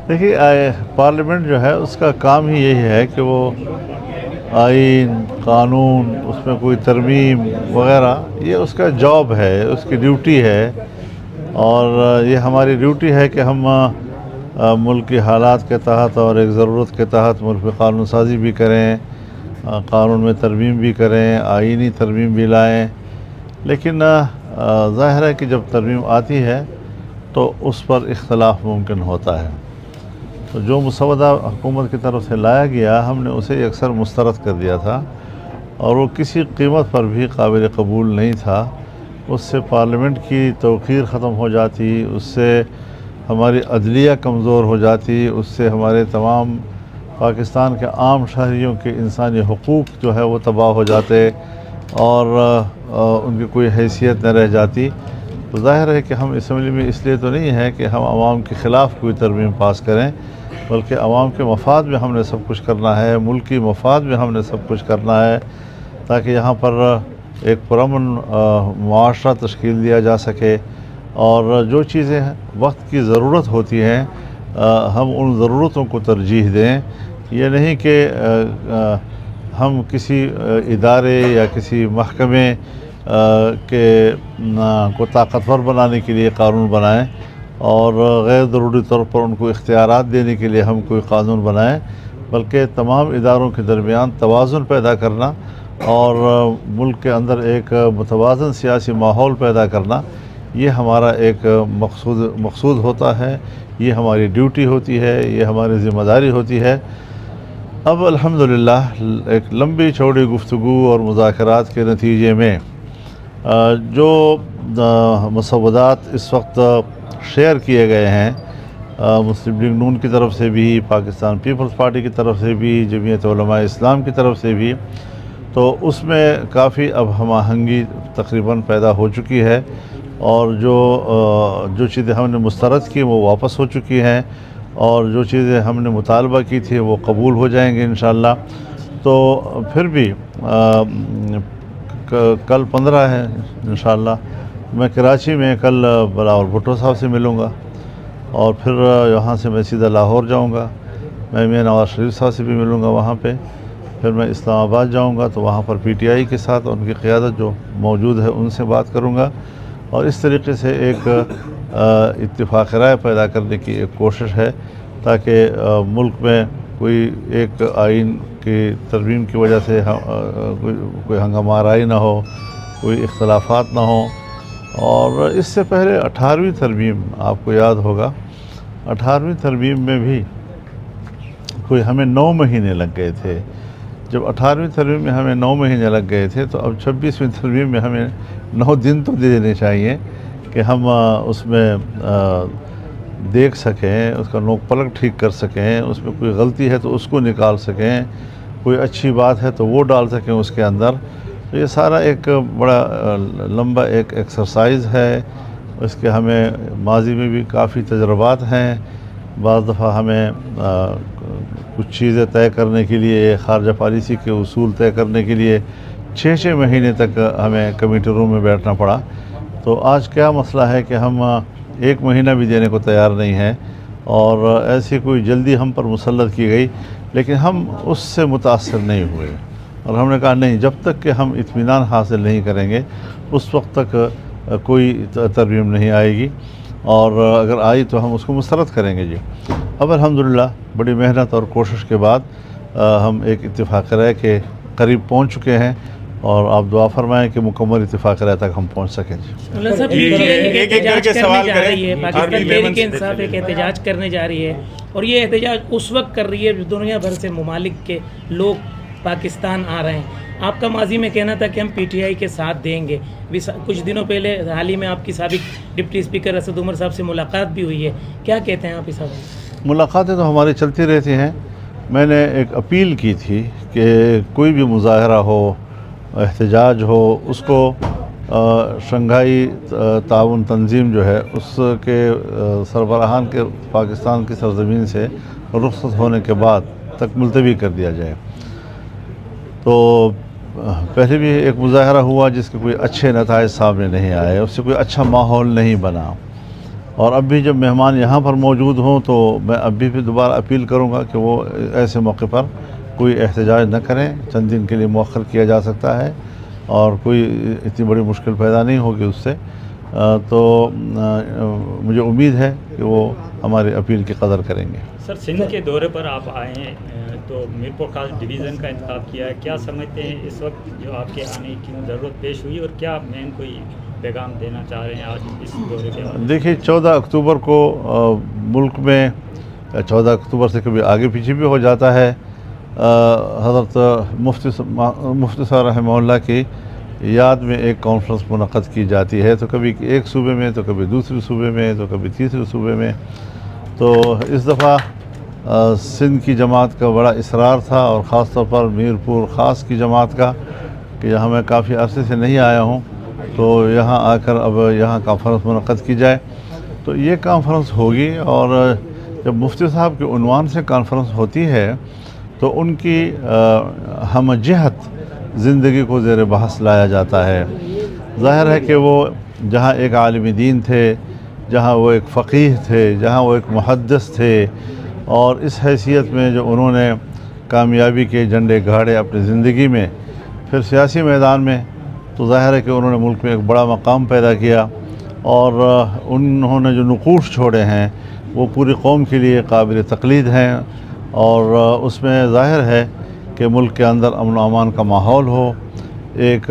دیکھیے پارلیمنٹ جو ہے اس کا کام ہی یہی ہے کہ وہ آئین قانون اس میں کوئی ترمیم وغیرہ یہ اس کا جاب ہے، اس کی ڈیوٹی ہے، اور یہ ہماری ڈیوٹی ہے کہ ہم ملک کی حالات کے تحت اور ایک ضرورت کے تحت ملک میں قانون سازی بھی کریں، قانون میں ترمیم بھی کریں، آئینی ترمیم بھی لائیں۔ لیکن ظاہر ہے کہ جب ترمیم آتی ہے تو اس پر اختلاف ممکن ہوتا ہے، تو جو مسودہ حکومت کی طرف سے لایا گیا ہم نے اسے اکثر مسترد کر دیا تھا، اور وہ کسی قیمت پر بھی قابل قبول نہیں تھا۔ اس سے پارلیمنٹ کی توقیر ختم ہو جاتی، اس سے ہماری عدلیہ کمزور ہو جاتی، اس سے ہمارے تمام پاکستان کے عام شہریوں کے انسانی حقوق جو ہے وہ تباہ ہو جاتے، اور ان کی کوئی حیثیت نہ رہ جاتی۔ تو ظاہر ہے کہ ہم اسمبلی میں اس لیے تو نہیں ہے کہ ہم عوام کے خلاف کوئی ترمیم پاس کریں، بلکہ عوام کے مفاد میں ہم نے سب کچھ کرنا ہے، ملکی مفاد میں ہم نے سب کچھ کرنا ہے، تاکہ یہاں پر ایک پرامن معاشرہ تشکیل دیا جا سکے، اور جو چیزیں وقت کی ضرورت ہوتی ہیں ہم ان ضرورتوں کو ترجیح دیں۔ یہ نہیں کہ ہم کسی ادارے یا کسی محکمے کو طاقتور بنانے کے لیے قانون بنائیں، اور غیر ضروری طور پر ان کو اختیارات دینے کے لیے ہم کوئی قانون بنائیں، بلکہ تمام اداروں کے درمیان توازن پیدا کرنا اور ملک کے اندر ایک متوازن سیاسی ماحول پیدا کرنا، یہ ہمارا ایک مقصود ہوتا ہے، یہ ہماری ڈیوٹی ہوتی ہے، یہ ہماری ذمہ داری ہوتی ہے۔ اب الحمدللہ ایک لمبی چوڑی گفتگو اور مذاکرات کے نتیجے میں جو مسودات اس وقت شیئر کیے گئے ہیں مسلم لیگ نون کی طرف سے بھی، پاکستان پیپلز پارٹی کی طرف سے بھی، جمعیت علماء اسلام کی طرف سے بھی، تو اس میں کافی اب ہم آہنگی تقریباً پیدا ہو چکی ہے، اور جو چیزیں ہم نے مسترد کی وہ واپس ہو چکی ہیں، اور جو چیزیں ہم نے مطالبہ کی تھی وہ قبول ہو جائیں گے انشاءاللہ۔ تو پھر بھی کل 15 ہے انشاءاللہ، میں کراچی میں کل بلاول بھٹو صاحب سے ملوں گا، اور پھر یہاں سے میں سیدھا لاہور جاؤں گا، میں میاں نواز شریف صاحب سے بھی ملوں گا وہاں پہ، پھر میں اسلام آباد جاؤں گا تو وہاں پر پی ٹی آئی کے ساتھ ان کی قیادت جو موجود ہے ان سے بات کروں گا، اور اس طریقے سے ایک اتفاق رائے پیدا کرنے کی ایک کوشش ہے، تاکہ ملک میں کوئی ایک آئین کی ترمیم کی وجہ سے کوئی ہنگامہ آرائی نہ ہو، کوئی اختلافات نہ ہوں۔ اور اس سے پہلے 18ویں ترمیم آپ کو یاد ہوگا، 18ویں ترمیم میں بھی کوئی ہمیں 9 مہینے لگ گئے تھے۔ جب 18ویں ترمیم میں ہمیں 9 مہینے لگ گئے تھے تو اب 26ویں ترمیم میں ہمیں 9 دن تو دے دینے چاہیے کہ ہم اس میں دیکھ سکیں، اس کا نوک پلک ٹھیک کر سکیں، اس میں کوئی غلطی ہے تو اس کو نکال سکیں، کوئی اچھی بات ہے تو وہ ڈال سکیں اس کے اندر۔ تو یہ سارا ایک بڑا لمبا ایک ایکسرسائز ہے، اس کے ہمیں ماضی میں بھی کافی تجربات ہیں۔ بعض دفعہ ہمیں کچھ چیزیں طے کرنے کے لیے، خارجہ پالیسی کے اصول طے کرنے کے لیے 6 مہینے تک ہمیں کمیٹی روم میں بیٹھنا پڑا۔ تو آج کیا مسئلہ ہے کہ ہم 1 مہینہ بھی دینے کو تیار نہیں ہیں، اور ایسی کوئی جلدی ہم پر مسلط کی گئی، لیکن ہم اس سے متاثر نہیں ہوئے، اور ہم نے کہا نہیں، جب تک کہ ہم اطمینان حاصل نہیں کریں گے اس وقت تک کوئی ترمیم نہیں آئے گی، اور اگر آئی تو ہم اس کو مسترد کریں گے۔ جی اب الحمدللہ بڑی محنت اور کوشش کے بعد ہم ایک اتفاق رائے کے قریب پہنچ چکے ہیں، اور آپ دعا فرمائیں کہ مکمل اتفاق رائے تک ہم پہنچ سکیں۔ ایک کر کے سوال کریں۔ پاکستان تحریک انصاف ایک احتجاج کرنے جا رہی ہے، اور یہ احتجاج اس وقت کر رہی ہے جو دنیا بھر سے ممالک کے لوگ پاکستان آ رہے ہیں۔ آپ کا ماضی میں کہنا تھا کہ ہم پی ٹی آئی کے ساتھ دیں گے، کچھ دنوں پہلے حال ہی میں آپ کی سابق ڈپٹی اسپیکر اسد عمر صاحب سے ملاقات بھی ہوئی ہے، کیا کہتے ہیں آپ اس حوالے سے؟ ملاقاتیں تو ہماری چلتی رہتی ہیں۔ میں نے ایک اپیل کی تھی کہ کوئی بھی مظاہرہ ہو، احتجاج ہو، اس کو شنگھائی تعاون تنظیم جو ہے اس کے سربراہان کے پاکستان کی سرزمین سے رخصت ہونے کے بعد تک ملتوی کر دیا جائے۔ تو پہلے بھی ایک مظاہرہ ہوا جس کے کوئی اچھے نتائج سامنے نہیں آئے، اس سے کوئی اچھا ماحول نہیں بنا، اور اب بھی جب مہمان یہاں پر موجود ہوں تو میں اب بھی دوبارہ اپیل کروں گا کہ وہ ایسے موقع پر کوئی احتجاج نہ کریں. چند دن کے لیے مؤخر کیا جا سکتا ہے اور کوئی اتنی بڑی مشکل پیدا نہیں ہوگی اس سے. تو مجھے امید ہے کہ وہ ہماری اپیل کی قدر کریں گے. سر سندھ کے دورے پر آپ آئے ہیں تو میرپور خاص ڈویژن کا انتخاب کیا ہے، کیا سمجھتے ہیں اس وقت جو آپ کے آنے کی ضرورت پیش ہوئی، اور کیا مین کوئی پیغام دینا چاہ رہے ہیں آج اس دورے کے بعد؟ دیکھیے 14 اکتوبر کو ملک میں 14 اکتوبر سے کبھی آگے پیچھے بھی ہو جاتا ہے، حضرت مفتی صاحب رحمہ اللہ کی یاد میں ایک کانفرنس منعقد کی جاتی ہے، تو کبھی ایک صوبے میں، تو کبھی دوسرے صوبے میں، تو کبھی تیسرے صوبے میں. تو اس دفعہ سندھ کی جماعت کا بڑا اصرار تھا، اور خاص طور پر میرپور خاص کی جماعت کا، کہ یہاں میں کافی عرصے سے نہیں آیا ہوں، تو یہاں آ کر اب یہاں کانفرنس منعقد کی جائے. تو یہ کانفرنس ہوگی، اور جب مفتی صاحب کے عنوان سے کانفرنس ہوتی ہے تو ان کی ہم جہت زندگی کو زیر بحث لایا جاتا ہے. ظاہر ہے کہ وہ جہاں ایک عالم دین تھے، جہاں وہ ایک فقیہ تھے، جہاں وہ ایک محدث تھے، اور اس حیثیت میں جو انہوں نے کامیابی کے جھنڈے گاڑے اپنی زندگی میں، پھر سیاسی میدان میں تو ظاہر ہے کہ انہوں نے ملک میں ایک بڑا مقام پیدا کیا، اور انہوں نے جو نقوش چھوڑے ہیں وہ پوری قوم کے لیے قابل تقلید ہیں. اور اس میں ظاہر ہے کہ ملک کے اندر امن و امان کا ماحول ہو، ایک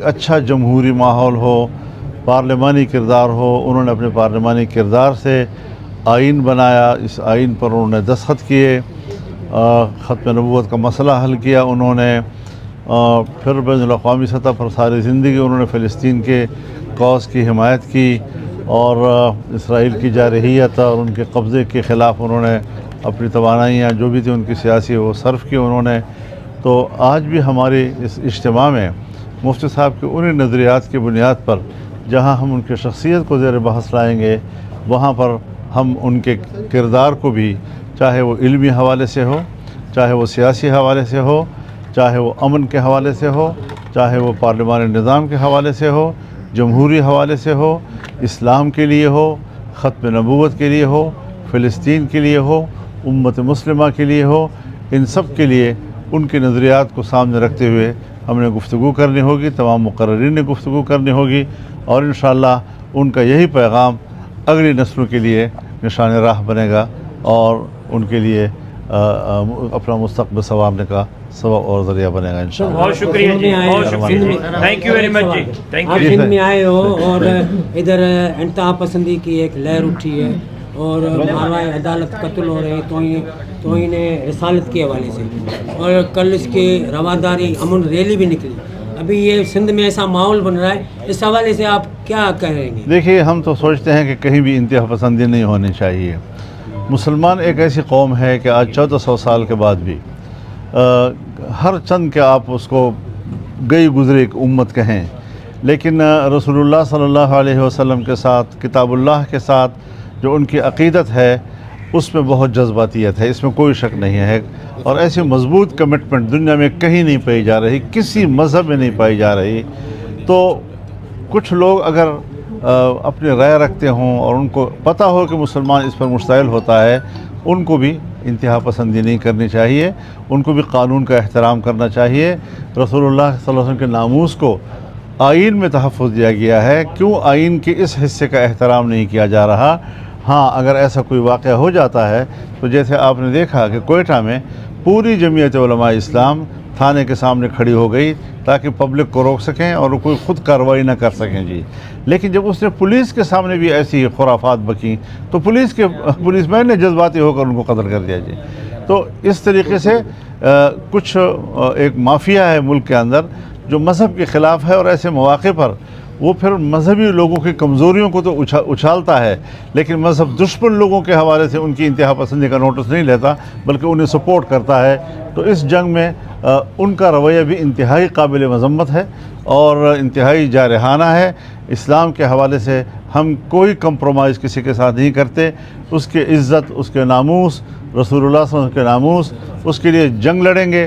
اچھا جمہوری ماحول ہو، پارلیمانی کردار ہو. انہوں نے اپنے پارلیمانی کردار سے آئین بنایا، اس آئین پر انہوں نے دستخط کیے، ختم نبوت کا مسئلہ حل کیا انہوں نے، پھر بین الاقوامی سطح پر ساری زندگی انہوں نے فلسطین کے کاز کی حمایت کی، اور اسرائیل کی جارحیت اور ان کے قبضے کے خلاف انہوں نے اپنی توانائیاں جو بھی تھی ان کی سیاسی وہ صرف کی انہوں نے. تو آج بھی ہماری اس اجتماع میں مفتی صاحب کے انہی نظریات کی بنیاد پر جہاں ہم ان کی شخصیت کو زیر بحث لائیں گے، وہاں پر ہم ان کے کردار کو بھی، چاہے وہ علمی حوالے سے ہو، چاہے وہ سیاسی حوالے سے ہو، چاہے وہ امن کے حوالے سے ہو، چاہے وہ پارلیمانی نظام کے حوالے سے ہو، جمہوری حوالے سے ہو، اسلام کے لیے ہو، ختم نبوت کے لیے ہو، فلسطین کے لیے ہو، امت مسلمہ کے لیے ہو، ان سب کے لیے ان کے نظریات کو سامنے رکھتے ہوئے ہم نے گفتگو کرنی ہوگی، تمام مقررین نے گفتگو کرنی ہوگی، اور انشاءاللہ ان کا یہی پیغام اگلی نسلوں کے لیے نشان راہ بنے گا، اور ان کے لیے اپنا مستقبل سنوارنے کا سبب اور ذریعہ بنے گا انشاءاللہ. بہت شکریہ جی، بہت شکریہ، تھینک یو ویری مچ جی، تھینک آپ یو. سندھ میں آئے ہو اور ادھر انتہا پسندی کی ایک لہر اٹھی ہے، اور ماروائے عدالت قتل ہو رہے ہیں توہین رسالت کے حوالے سے، اور کل اس کے رواداری امن ریلی بھی نکلی. ابھی یہ سندھ میں ایسا ماحول بن رہا ہے، اس حوالے سے آپ کیا کہیں گے؟ دیکھیے ہم تو سوچتے ہیں کہ کہیں بھی انتہا پسندی نہیں ہونی چاہیے. مسلمان ایک ایسی قوم ہے کہ آج 1400 سال کے بعد بھی ہر چند کے آپ اس کو گئی گزری ایک امت کہیں، لیکن رسول اللہ صلی اللہ علیہ وسلم کے ساتھ، کتاب اللہ کے ساتھ جو ان کی عقیدت ہے اس میں بہت جذباتیت ہے، اس میں کوئی شک نہیں ہے. اور ایسی مضبوط کمٹمنٹ دنیا میں کہیں نہیں پائی جا رہی، کسی مذہب میں نہیں پائی جا رہی. تو کچھ لوگ اگر اپنی رائے رکھتے ہوں اور ان کو پتہ ہو کہ مسلمان اس پر مشتعل ہوتا ہے، ان کو بھی انتہا پسندی نہیں کرنی چاہیے، ان کو بھی قانون کا احترام کرنا چاہیے. رسول اللہ صلی اللہ علیہ وسلم کے ناموس کو آئین میں تحفظ دیا گیا ہے، کیوں آئین کے اس حصے کا احترام نہیں کیا جا رہا؟ ہاں اگر ایسا کوئی واقعہ ہو جاتا ہے تو جیسے آپ نے دیکھا کہ کوئٹہ میں پوری جمعیت علماء اسلام تھانے کے سامنے کھڑی ہو گئی تاکہ پبلک کو روک سکیں اور کوئی خود کارروائی نہ کر سکیں جی. لیکن جب اس نے پولیس کے سامنے بھی ایسی خرافات بکیں تو پولیس مین نے جذباتی ہو کر ان کو قتل کر دیا جی. تو اس طریقے سے کچھ ایک مافیا ہے ملک کے اندر جو مذہب کے خلاف ہے، اور ایسے مواقع پر وہ پھر مذہبی لوگوں کی کمزوریوں کو تو اچھالتا ہے، لیکن مذہب دشمن لوگوں کے حوالے سے ان کی انتہا پسندی کا نوٹس نہیں لیتا بلکہ انہیں سپورٹ کرتا ہے. تو اس جنگ میں ان کا رویہ بھی انتہائی قابل مذمت ہے اور انتہائی جارحانہ ہے. اسلام کے حوالے سے ہم کوئی کمپرومائز کسی کے ساتھ نہیں کرتے. اس کی عزت، اس کے ناموس، رسول اللہ صلی اللہ علیہ وسلم کے ناموس، اس کے لیے جنگ لڑیں گے.